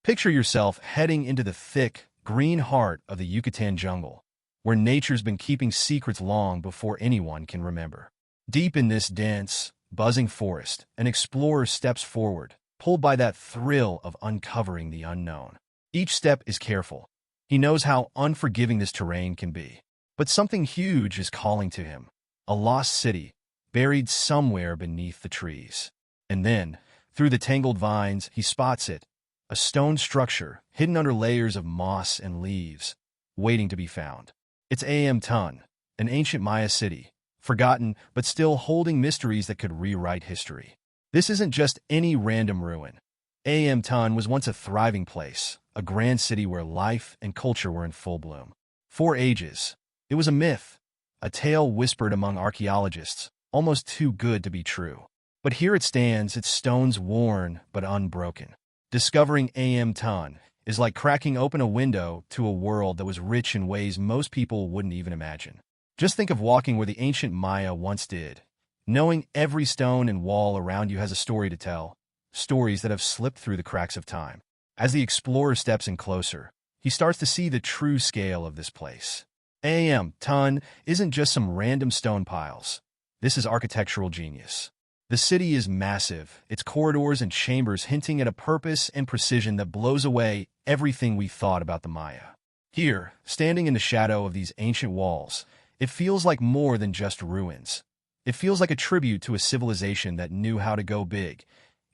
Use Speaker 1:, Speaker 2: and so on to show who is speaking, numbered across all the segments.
Speaker 1: Picture yourself heading into the thick, green heart of the Yucatan jungle, where nature's been keeping secrets long before anyone can remember. Deep in this dense, buzzing forest, an explorer steps forward, pulled by that thrill of uncovering the unknown. Each step is careful. He knows how unforgiving this terrain can be. But something huge is calling to him. A lost city, buried somewhere beneath the trees. And then, through the tangled vines, he spots it. A stone structure, hidden under layers of moss and leaves, waiting to be found. It's Aam Tun, an ancient Maya city, forgotten but still holding mysteries that could rewrite history. This isn't just any random ruin. Aam Tun was once a thriving place, a grand city where life and culture were in full bloom. For ages, it was a myth, a tale whispered among archaeologists, almost too good to be true. But here it stands, its stones worn but unbroken. Discovering Aam Tun is like cracking open a window to a world that was rich in ways most people wouldn't even imagine. Just think of walking where the ancient Maya once did, knowing every stone and wall around you has a story to tell, stories that have slipped through the cracks of time. As the explorer steps in closer, he starts to see the true scale of this place. Aam Tun isn't just some random stone piles. This is architectural genius. The city is massive, its corridors and chambers hinting at a purpose and precision that blows away everything we thought about the Maya. Here, standing in the shadow of these ancient walls, it feels like more than just ruins. It feels like a tribute to a civilization that knew how to go big,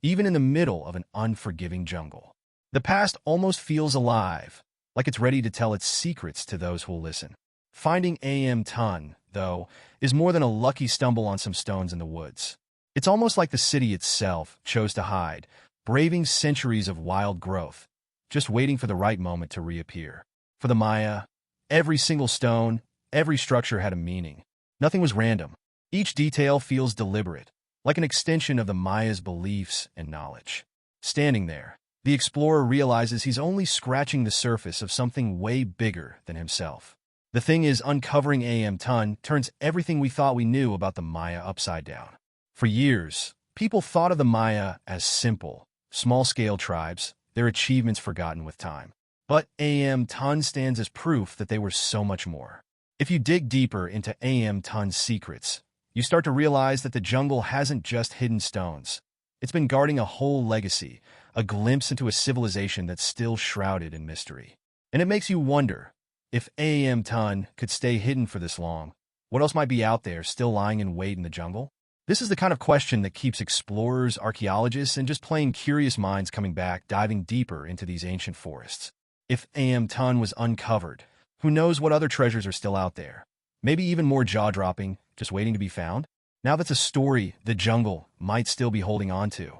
Speaker 1: even in the middle of an unforgiving jungle. The past almost feels alive, like it's ready to tell its secrets to those who'll listen. Finding Aam Tun, though, is more than a lucky stumble on some stones in the woods. It's almost like the city itself chose to hide, braving centuries of wild growth, just waiting for the right moment to reappear. For the Maya, every single stone, every structure had a meaning. Nothing was random. Each detail feels deliberate, like an extension of the Maya's beliefs and knowledge. Standing there, the explorer realizes he's only scratching the surface of something way bigger than himself. The thing is, uncovering Aam Tun turns everything we thought we knew about the Maya upside down. For years, people thought of the Maya as simple, small-scale tribes, their achievements forgotten with time. But Aam Tun stands as proof that they were so much more. If you dig deeper into Aam Tun's secrets, you start to realize that the jungle hasn't just hidden stones. It's been guarding a whole legacy, a glimpse into a civilization that's still shrouded in mystery. And it makes you wonder, if Aam Tun could stay hidden for this long, what else might be out there still lying in wait in the jungle? This is the kind of question that keeps explorers, archaeologists, and just plain curious minds coming back, diving deeper into these ancient forests. If Aam Tun was uncovered, who knows what other treasures are still out there? Maybe even more jaw-dropping, just waiting to be found? Now that's a story the jungle might still be holding on to.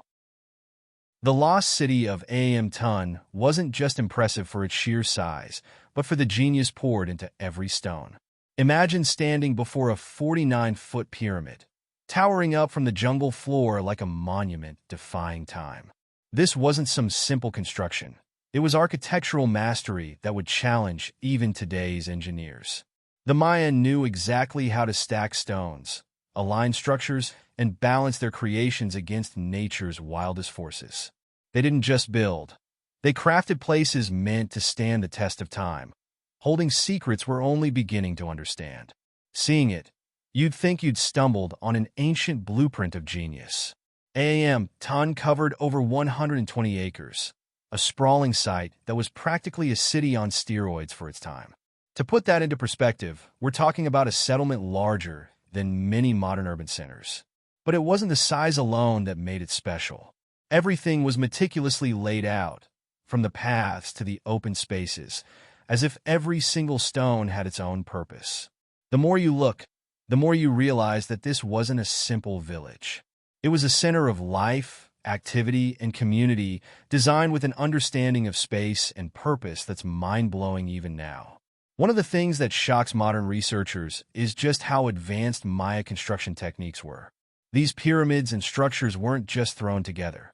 Speaker 1: The lost city of Aam Tun wasn't just impressive for its sheer size, but for the genius poured into every stone. Imagine standing before a 49-foot pyramid, towering up from the jungle floor like a monument defying time. This wasn't some simple construction. It was architectural mastery that would challenge even today's engineers. The Maya knew exactly how to stack stones, align structures, and balance their creations against nature's wildest forces. They didn't just build. They crafted places meant to stand the test of time, holding secrets we're only beginning to understand. Seeing it, you'd think you'd stumbled on an ancient blueprint of genius. Aam Tun covered over 120 acres, a sprawling site that was practically a city on steroids for its time. To put that into perspective, we're talking about a settlement larger than many modern urban centers. But it wasn't the size alone that made it special. Everything was meticulously laid out, from the paths to the open spaces, as if every single stone had its own purpose. The more you look, the more you realize that this wasn't a simple village. It was a center of life, activity, and community designed with an understanding of space and purpose that's mind-blowing even now. One of the things that shocks modern researchers is just how advanced Maya construction techniques were. These pyramids and structures weren't just thrown together.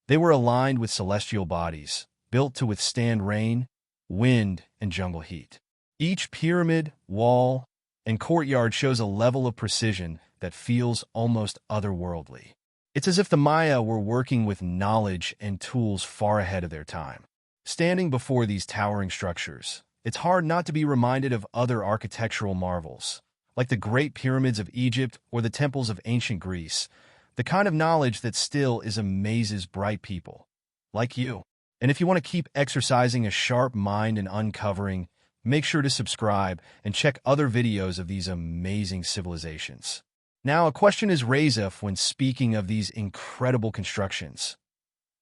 Speaker 1: They were aligned with celestial bodies, built to withstand rain, wind, and jungle heat. Each pyramid, wall, and courtyard shows a level of precision that feels almost otherworldly. It's as if the Maya were working with knowledge and tools far ahead of their time. Standing before these towering structures, it's hard not to be reminded of other architectural marvels, like the Great Pyramids of Egypt or the temples of ancient Greece, the kind of knowledge that still amazes bright people like you. And if you want to keep exercising a sharp mind and uncovering, make sure to subscribe and check other videos of these amazing civilizations. Now, a question is raised when speaking of these incredible constructions.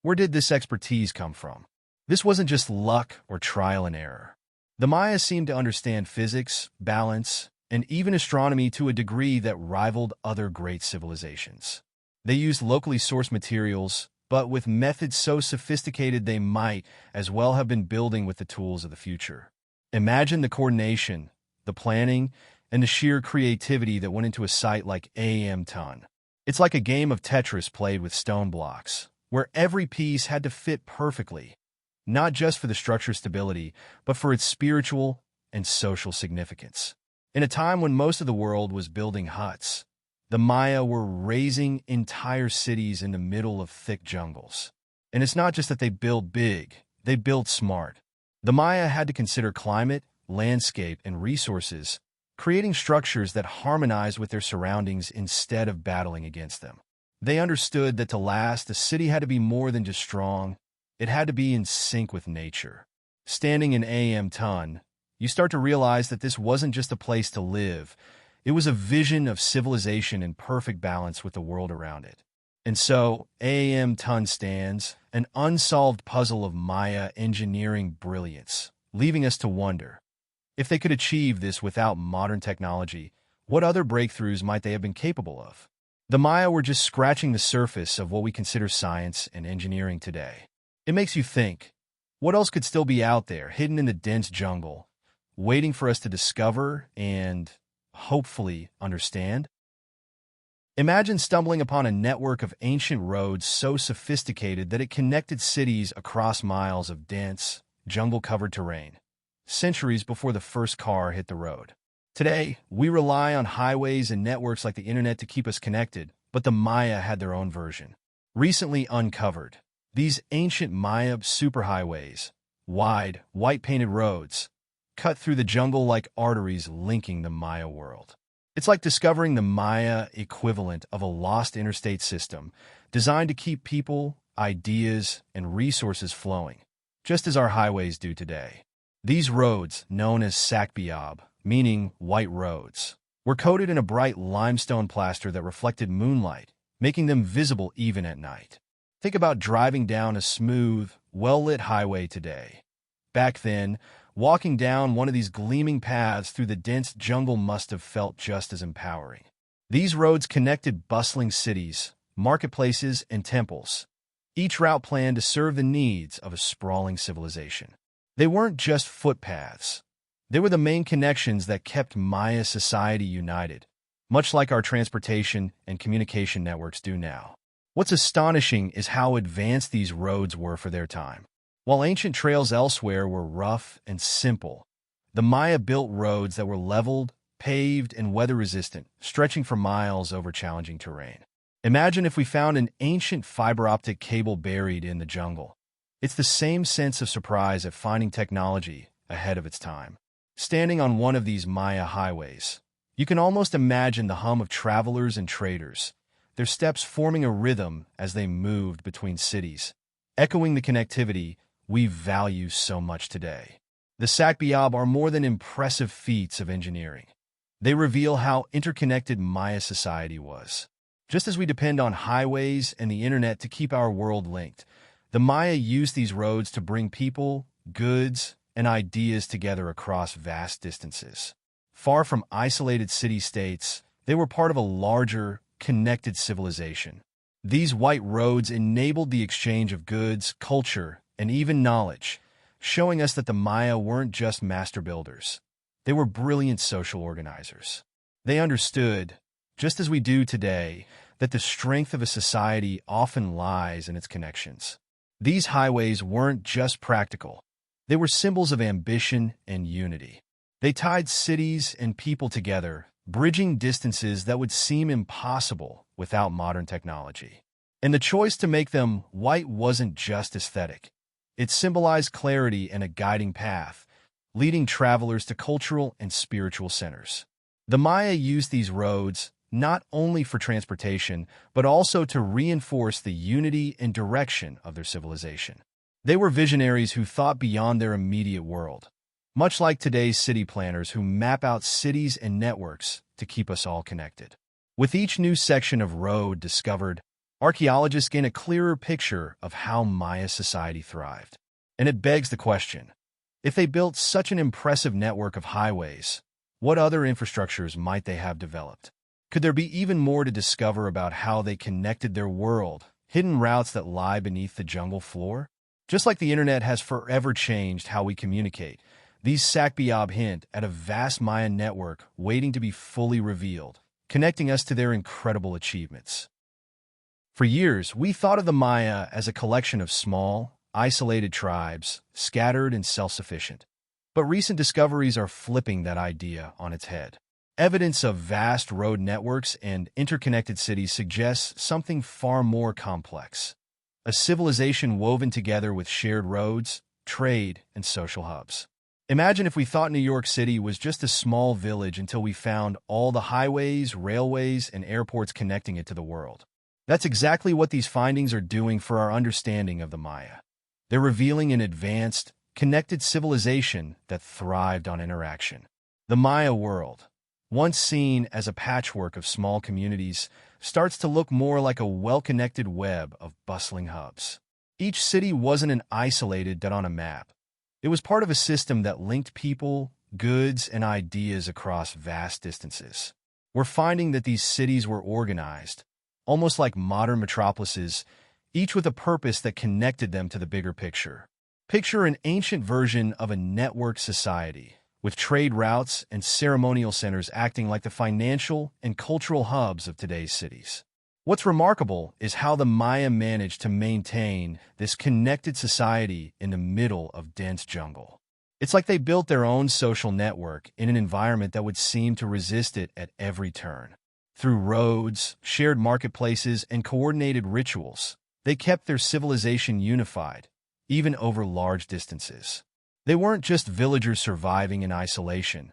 Speaker 1: Where did this expertise come from? This wasn't just luck or trial and error. The Maya seemed to understand physics, balance, and even astronomy to a degree that rivaled other great civilizations. They used locally sourced materials, but with methods so sophisticated they might as well have been building with the tools of the future. Imagine the coordination, the planning, and the sheer creativity that went into a site like Aam Tun. It's like a game of Tetris played with stone blocks, where every piece had to fit perfectly, not just for the structure's stability, but for its spiritual and social significance. In a time when most of the world was building huts, the Maya were raising entire cities in the middle of thick jungles. And it's not just that they built big, they built smart. The Maya had to consider climate, landscape, and resources, creating structures that harmonized with their surroundings instead of battling against them. They understood that to last, a city had to be more than just strong, it had to be in sync with nature. Standing in Aam Tun, you start to realize that this wasn't just a place to live, it was a vision of civilization in perfect balance with the world around it. And so, Aam Tun stands, an unsolved puzzle of Maya engineering brilliance, leaving us to wonder, if they could achieve this without modern technology, what other breakthroughs might they have been capable of? The Maya were just scratching the surface of what we consider science and engineering today. It makes you think, what else could still be out there, hidden in the dense jungle, waiting for us to discover and hopefully understand? Imagine stumbling upon a network of ancient roads so sophisticated that it connected cities across miles of dense, jungle-covered terrain, centuries before the first car hit the road. Today, we rely on highways and networks like the internet to keep us connected, but the Maya had their own version. Recently uncovered, these ancient Maya superhighways, wide, white-painted roads, cut through the jungle like arteries linking the Maya world. It's like discovering the Maya equivalent of a lost interstate system designed to keep people, ideas, and resources flowing, just as our highways do today. These roads, known as sakbiab, meaning white roads, were coated in a bright limestone plaster that reflected moonlight, making them visible even at night. Think about driving down a smooth, well-lit highway today. Back then, walking down one of these gleaming paths through the dense jungle must have felt just as empowering. These roads connected bustling cities, marketplaces, and temples, each route planned to serve the needs of a sprawling civilization. They weren't just footpaths. They were the main connections that kept Maya society united, much like our transportation and communication networks do now. What's astonishing is how advanced these roads were for their time. While ancient trails elsewhere were rough and simple, the Maya built roads that were leveled, paved, and weather-resistant, stretching for miles over challenging terrain. Imagine if we found an ancient fiber-optic cable buried in the jungle. It's the same sense of surprise at finding technology ahead of its time. Standing on one of these Maya highways, you can almost imagine the hum of travelers and traders, their steps forming a rhythm as they moved between cities, echoing the connectivity we value so much today. The sakbiab are more than impressive feats of engineering. They reveal how interconnected Maya society was. Just as we depend on highways and the internet to keep our world linked, the Maya used these roads to bring people, goods, and ideas together across vast distances. Far from isolated city-states, they were part of a larger, connected civilization. These white roads enabled the exchange of goods, culture, and even knowledge, showing us that the Maya weren't just master builders. They were brilliant social organizers. They understood, just as we do today, that the strength of a society often lies in its connections. These highways weren't just practical. They were symbols of ambition and unity. They tied cities and people together, bridging distances that would seem impossible without modern technology. And the choice to make them white wasn't just aesthetic. It symbolized clarity and a guiding path, leading travelers to cultural and spiritual centers. The Maya used these roads not only for transportation, but also to reinforce the unity and direction of their civilization. They were visionaries who thought beyond their immediate world, much like today's city planners who map out cities and networks to keep us all connected. With each new section of road discovered, archaeologists gain a clearer picture of how Maya society thrived. And it begs the question, if they built such an impressive network of highways, what other infrastructures might they have developed? Could there be even more to discover about how they connected their world, hidden routes that lie beneath the jungle floor? Just like the internet has forever changed how we communicate, these Sakbiab hint at a vast Mayan network waiting to be fully revealed, connecting us to their incredible achievements. For years, we thought of the Maya as a collection of small, isolated tribes, scattered and self-sufficient. But recent discoveries are flipping that idea on its head. Evidence of vast road networks and interconnected cities suggests something far more complex. A civilization woven together with shared roads, trade, and social hubs. Imagine if we thought New York City was just a small village until we found all the highways, railways, and airports connecting it to the world. That's exactly what these findings are doing for our understanding of the Maya. They're revealing an advanced, connected civilization that thrived on interaction. The Maya world, once seen as a patchwork of small communities, starts to look more like a well-connected web of bustling hubs. Each city wasn't an isolated dot on a map. It was part of a system that linked people, goods, and ideas across vast distances. We're finding that these cities were organized, almost like modern metropolises, each with a purpose that connected them to the bigger picture. Picture an ancient version of a networked society, with trade routes and ceremonial centers acting like the financial and cultural hubs of today's cities. What's remarkable is how the Maya managed to maintain this connected society in the middle of dense jungle. It's like they built their own social network in an environment that would seem to resist it at every turn. Through roads, shared marketplaces, and coordinated rituals, they kept their civilization unified, even over large distances. They weren't just villagers surviving in isolation.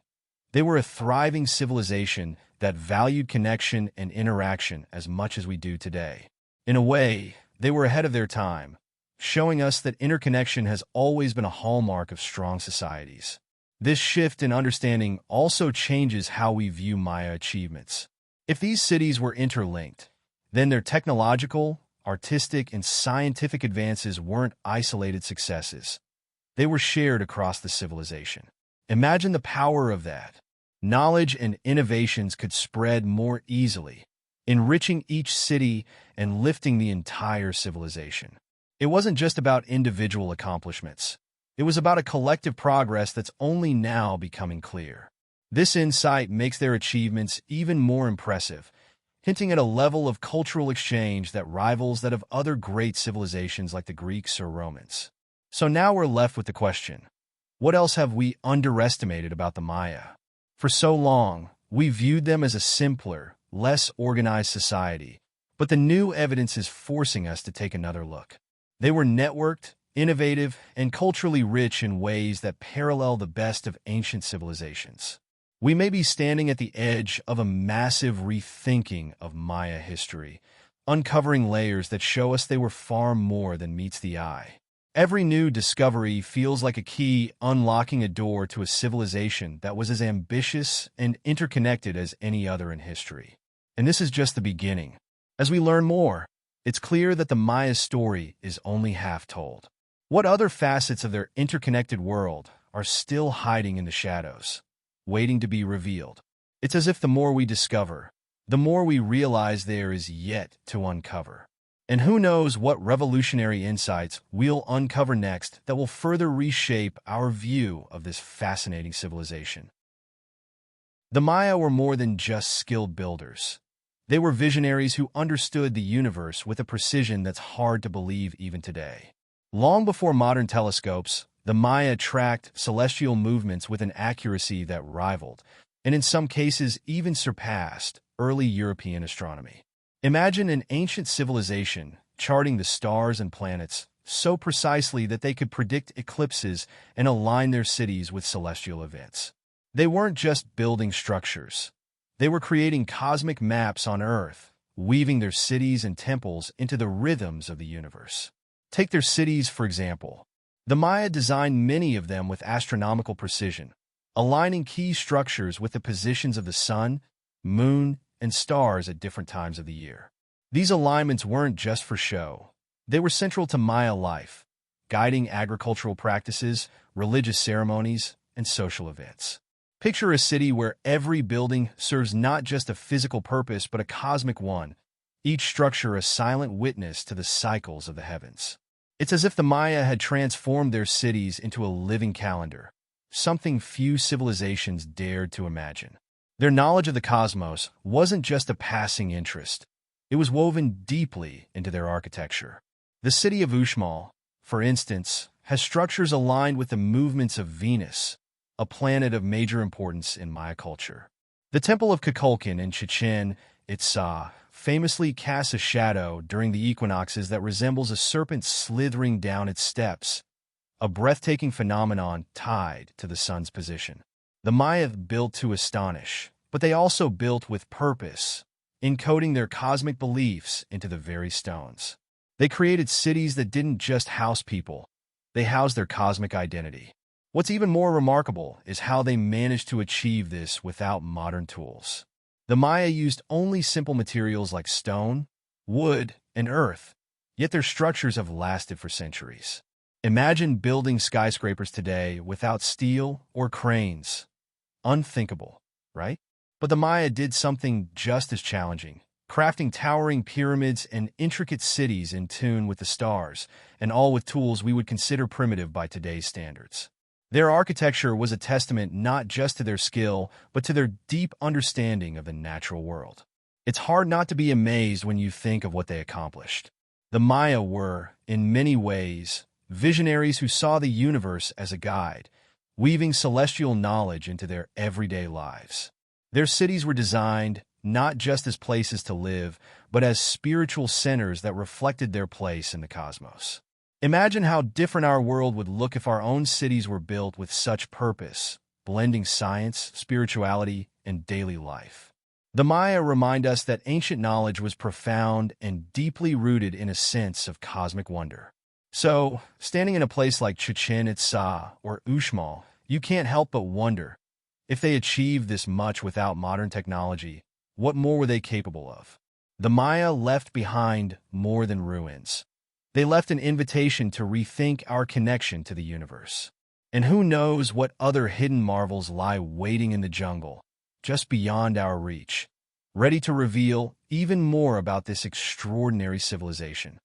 Speaker 1: They were a thriving civilization that valued connection and interaction as much as we do today. In a way, they were ahead of their time, showing us that interconnection has always been a hallmark of strong societies. This shift in understanding also changes how we view Maya achievements. If these cities were interlinked, then their technological, artistic, and scientific advances weren't isolated successes. They were shared across the civilization. Imagine the power of that. Knowledge and innovations could spread more easily, enriching each city and lifting the entire civilization. It wasn't just about individual accomplishments. It was about a collective progress that's only now becoming clear. This insight makes their achievements even more impressive, hinting at a level of cultural exchange that rivals that of other great civilizations like the Greeks or Romans. So now we're left with the question, what else have we underestimated about the Maya? For so long, we viewed them as a simpler, less organized society, but the new evidence is forcing us to take another look. They were networked, innovative, and culturally rich in ways that parallel the best of ancient civilizations. We may be standing at the edge of a massive rethinking of Maya history, uncovering layers that show us they were far more than meets the eye. Every new discovery feels like a key unlocking a door to a civilization that was as ambitious and interconnected as any other in history. And this is just the beginning. As we learn more, it's clear that the Maya story is only half told. What other facets of their interconnected world are still hiding in the shadows, waiting to be revealed? It's as if the more we discover, the more we realize there is yet to uncover. And who knows what revolutionary insights we'll uncover next that will further reshape our view of this fascinating civilization. The Maya were more than just skilled builders. They were visionaries who understood the universe with a precision that's hard to believe even today. Long before modern telescopes, the Maya tracked celestial movements with an accuracy that rivaled, and in some cases even surpassed, early European astronomy. Imagine an ancient civilization charting the stars and planets, so precisely that they could predict eclipses and align their cities with celestial events. They weren't just building structures. They were creating cosmic maps on Earth, weaving their cities and temples into the rhythms of the universe. Take their cities, for example. The Maya designed many of them with astronomical precision, aligning key structures with the positions of the sun, moon, and stars at different times of the year. These alignments weren't just for show. They were central to Maya life, guiding agricultural practices, religious ceremonies, and social events. Picture a city where every building serves not just a physical purpose but a cosmic one, each structure a silent witness to the cycles of the heavens. It's as if the Maya had transformed their cities into a living calendar, something few civilizations dared to imagine. Their knowledge of the cosmos wasn't just a passing interest. It was woven deeply into their architecture. The city of Uxmal, for instance, has structures aligned with the movements of Venus, a planet of major importance in Maya culture. The Temple of Kukulkan in Chichen Itza famously casts a shadow during the equinoxes that resembles a serpent slithering down its steps, a breathtaking phenomenon tied to the sun's position. The Maya built to astonish, but they also built with purpose, encoding their cosmic beliefs into the very stones. They created cities that didn't just house people, they housed their cosmic identity. What's even more remarkable is how they managed to achieve this without modern tools. The Maya used only simple materials like stone, wood, and earth, yet their structures have lasted for centuries. Imagine building skyscrapers today without steel or cranes. Unthinkable, right? But the Maya did something just as challenging, crafting towering pyramids and intricate cities in tune with the stars, and all with tools we would consider primitive by today's standards. Their architecture was a testament not just to their skill, but to their deep understanding of the natural world. It's hard not to be amazed when you think of what they accomplished. The Maya were, in many ways, visionaries who saw the universe as a guide, weaving celestial knowledge into their everyday lives. Their cities were designed not just as places to live, but as spiritual centers that reflected their place in the cosmos. Imagine how different our world would look if our own cities were built with such purpose, blending science, spirituality, and daily life. The Maya remind us that ancient knowledge was profound and deeply rooted in a sense of cosmic wonder. So, standing in a place like Chichen Itza or Uxmal, you can't help but wonder, if they achieved this much without modern technology, what more were they capable of? The Maya left behind more than ruins. They left an invitation to rethink our connection to the universe. And who knows what other hidden marvels lie waiting in the jungle, just beyond our reach, ready to reveal even more about this extraordinary civilization.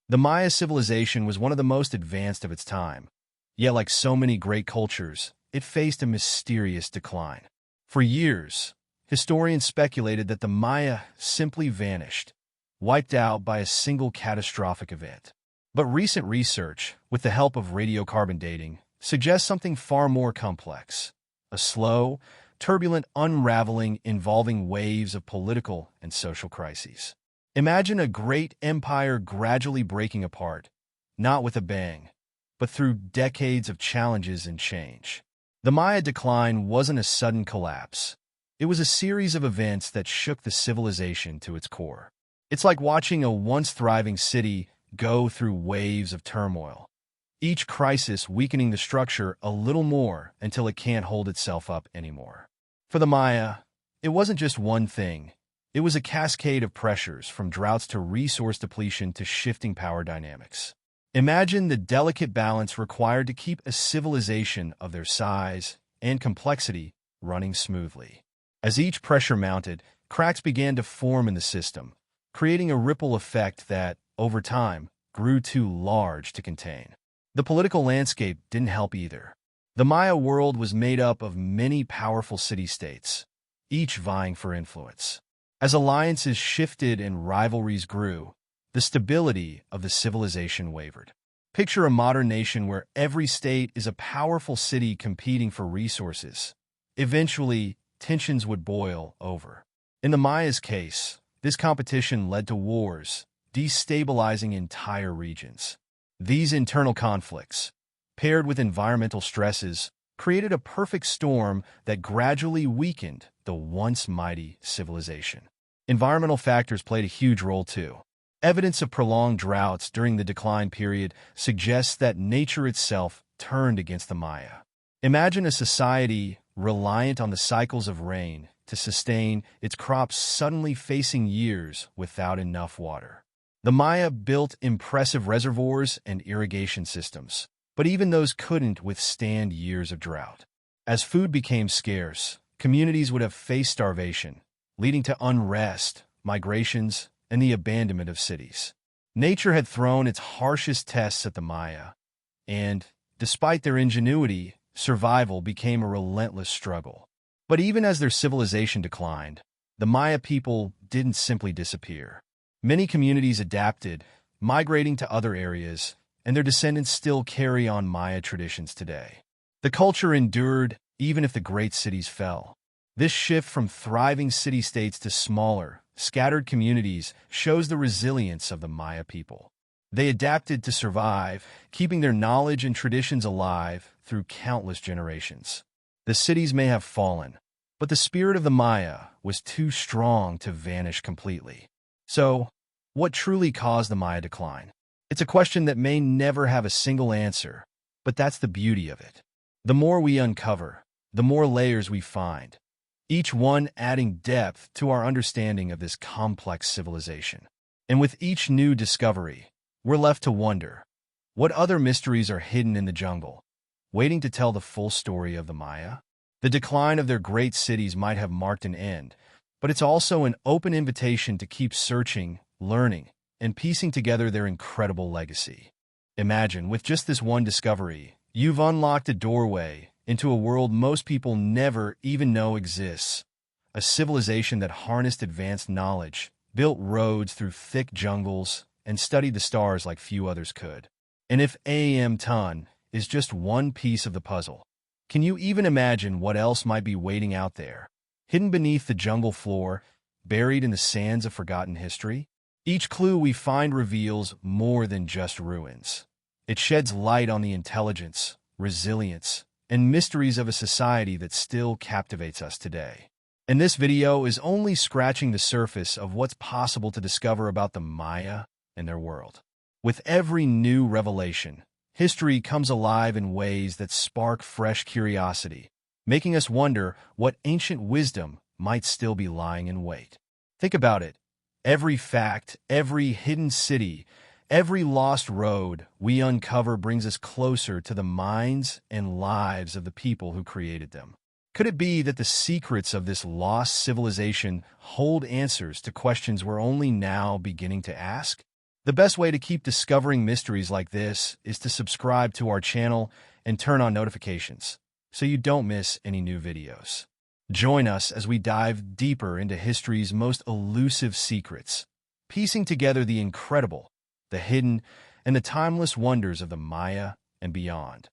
Speaker 1: The Maya civilization was one of the most advanced of its time, yet like so many great cultures, it faced a mysterious decline. For years, historians speculated that the Maya simply vanished, wiped out by a single catastrophic event. But recent research, with the help of radiocarbon dating, suggests something far more complex. A slow, turbulent unraveling involving waves of political and social crises. Imagine a great empire gradually breaking apart, not with a bang, but through decades of challenges and change. The Maya decline wasn't a sudden collapse. It was a series of events that shook the civilization to its core. It's like watching a once thriving city go through waves of turmoil, each crisis weakening the structure a little more until it can't hold itself up anymore. For the Maya, it wasn't just one thing. It was a cascade of pressures, from droughts to resource depletion to shifting power dynamics. Imagine the delicate balance required to keep a civilization of their size and complexity running smoothly. As each pressure mounted, cracks began to form in the system, creating a ripple effect that, over time, grew too large to contain. The political landscape didn't help either. The Maya world was made up of many powerful city-states, each vying for influence. As alliances shifted and rivalries grew, the stability of the civilization wavered. Picture a modern nation where every state is a powerful city competing for resources. Eventually, tensions would boil over. In the Maya's case, this competition led to wars, destabilizing entire regions. These internal conflicts, paired with environmental stresses, created a perfect storm that gradually weakened the once mighty civilization. Environmental factors played a huge role too. Evidence of prolonged droughts during the decline period suggests that nature itself turned against the Maya. Imagine a society reliant on the cycles of rain to sustain its crops suddenly facing years without enough water. The Maya built impressive reservoirs and irrigation systems, but even those couldn't withstand years of drought. As food became scarce, communities would have faced starvation, leading to unrest, migrations, and the abandonment of cities. Nature had thrown its harshest tests at the Maya, and, despite their ingenuity, survival became a relentless struggle. But even as their civilization declined, the Maya people didn't simply disappear. Many communities adapted, migrating to other areas, and their descendants still carry on Maya traditions today. The culture endured even if the great cities fell. This shift from thriving city-states to smaller, scattered communities shows the resilience of the Maya people. They adapted to survive, keeping their knowledge and traditions alive through countless generations. The cities may have fallen, but the spirit of the Maya was too strong to vanish completely. So, what truly caused the Maya decline? It's a question that may never have a single answer, but that's the beauty of it. The more we uncover, the more layers we find, each one adding depth to our understanding of this complex civilization. And with each new discovery, we're left to wonder, what other mysteries are hidden in the jungle, waiting to tell the full story of the Maya? The decline of their great cities might have marked an end, but it's also an open invitation to keep searching, learning, and piecing together their incredible legacy. Imagine, with just this one discovery, you've unlocked a doorway into a world most people never even know exists, a civilization that harnessed advanced knowledge, built roads through thick jungles, and studied the stars like few others could. And if Aam Tun is just one piece of the puzzle, can you even imagine what else might be waiting out there, hidden beneath the jungle floor, buried in the sands of forgotten history? Each clue we find reveals more than just ruins. It sheds light on the intelligence, resilience, and mysteries of a society that still captivates us today. And this video is only scratching the surface of what's possible to discover about the Maya and their world. With every new revelation, history comes alive in ways that spark fresh curiosity, making us wonder what ancient wisdom might still be lying in wait. Think about it. Every fact, every hidden city, every lost road we uncover brings us closer to the minds and lives of the people who created them. Could it be that the secrets of this lost civilization hold answers to questions we're only now beginning to ask? The best way to keep discovering mysteries like this is to subscribe to our channel and turn on notifications so you don't miss any new videos. Join us as we dive deeper into history's most elusive secrets, piecing together the incredible, the hidden, and the timeless wonders of the Maya and beyond.